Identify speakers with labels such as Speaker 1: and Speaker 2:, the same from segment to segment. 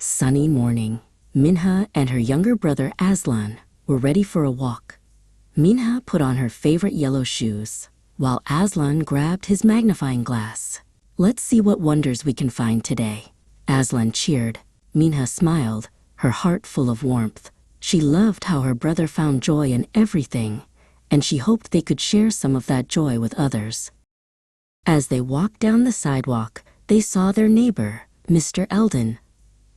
Speaker 1: Sunny morning. Minha and her younger brother Azlan were ready for a walk. Minha put on her favorite yellow shoes, while Azlan grabbed his magnifying glass. "Let's see what wonders we can find today." Azlan cheered. Minha smiled, her heart full of warmth. She loved how her brother found joy in everything, and she hoped they could share some of that joy with others. As they walked down the sidewalk, they saw their neighbor, Mr. Eldon.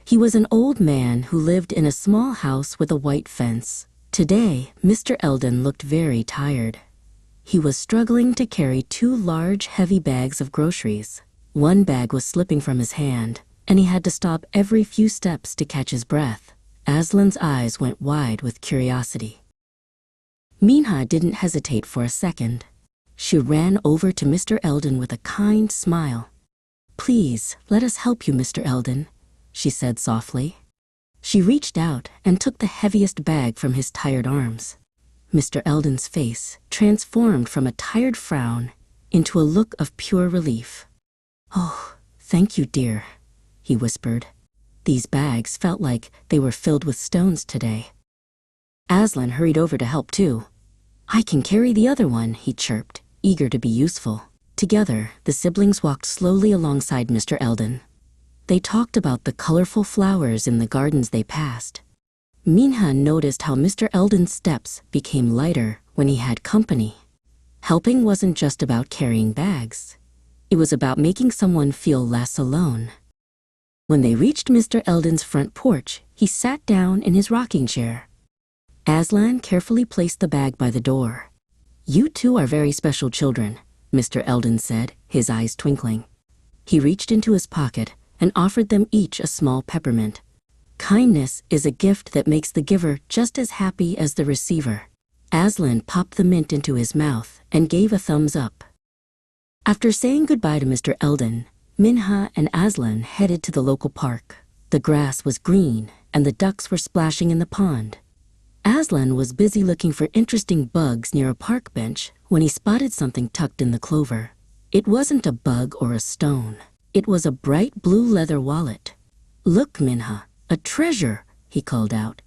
Speaker 1: He was an old man who lived in a small house with a white fence. Today, Mr. Eldon looked very tired. He was struggling to carry 2 large, heavy bags of groceries. One bag was slipping from his hand, and he had to stop every few steps to catch his breath. Aslan's eyes went wide with curiosity. Minha didn't hesitate for a second. She ran over to Mr. Eldon with a kind smile. "Please, let us help you, Mr. Eldon," she said softly. She reached out and took the heaviest bag from his tired arms. Mr. Eldon's face transformed from a tired frown into a look of pure relief. "Oh, thank you, dear," he whispered. These bags felt like they were filled with stones today. Azlan hurried over to help too. "I can carry the other one," he chirped, eager to be useful. Together, the siblings walked slowly alongside Mr. Eldon. They talked about the colorful flowers in the gardens they passed. Minha noticed how Mr. Eldon's steps became lighter when he had company. Helping wasn't just about carrying bags. It was about making someone feel less alone. When they reached Mr. Eldon's front porch, he sat down in his rocking chair. Azlan carefully placed the bag by the door. "You two are very special children," Mr. Eldon said, his eyes twinkling. He reached into his pocket and offered them each a small peppermint. Kindness is a gift that makes the giver just as happy as the receiver. Azlan popped the mint into his mouth and gave a thumbs up. After saying goodbye to Mr. Eldon, Minha and Azlan headed to the local park. The grass was green and the ducks were splashing in the pond. Azlan was busy looking for interesting bugs near a park bench when he spotted something tucked in the clover. It wasn't a bug or a stone. It was a bright blue leather wallet. "Look, Minha, a treasure," he called out.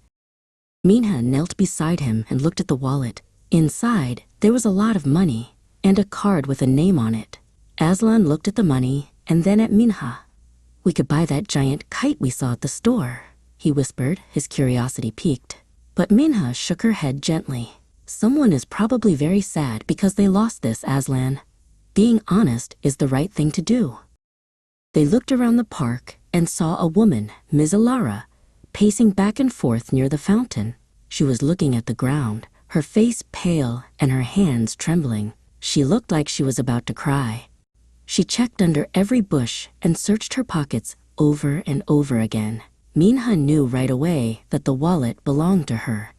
Speaker 1: Minha knelt beside him and looked at the wallet. Inside, there was a lot of money and a card with a name on it. Azlan looked at the money and then at Minha. "We could buy that giant kite we saw at the store," he whispered, his curiosity piqued. But Minha shook her head gently. "Someone is probably very sad because they lost this, Azlan. Being honest is the right thing to do." They looked around the park and saw a woman, Ms. Alara, pacing back and forth near the fountain. She was looking at the ground, her face pale and her hands trembling. She looked like she was about to cry. She checked under every bush and searched her pockets over and over again. Minha knew right away that the wallet belonged to her.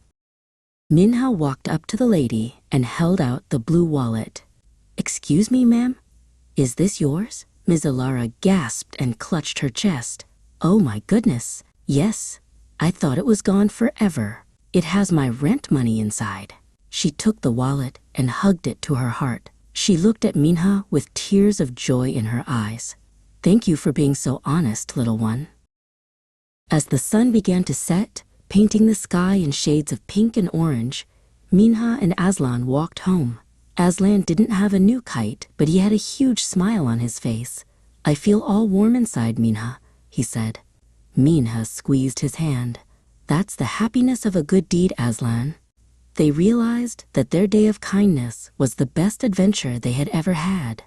Speaker 1: Minha walked up to the lady and held out the blue wallet. "Excuse me, ma'am? Is this yours?" Ms. Alara gasped and clutched her chest. "Oh my goodness, yes. I thought it was gone forever. It has my rent money inside." She took the wallet and hugged it to her heart. She looked at Minha with tears of joy in her eyes. "Thank you for being so honest, little one." As the sun began to set, painting the sky in shades of pink and orange, Minha and Azlan walked home. Azlan didn't have a new kite, but he had a huge smile on his face. "I feel all warm inside, Minha," he said. Minha squeezed his hand. "That's the happiness of a good deed, Azlan." They realized that their day of kindness was the best adventure they had ever had.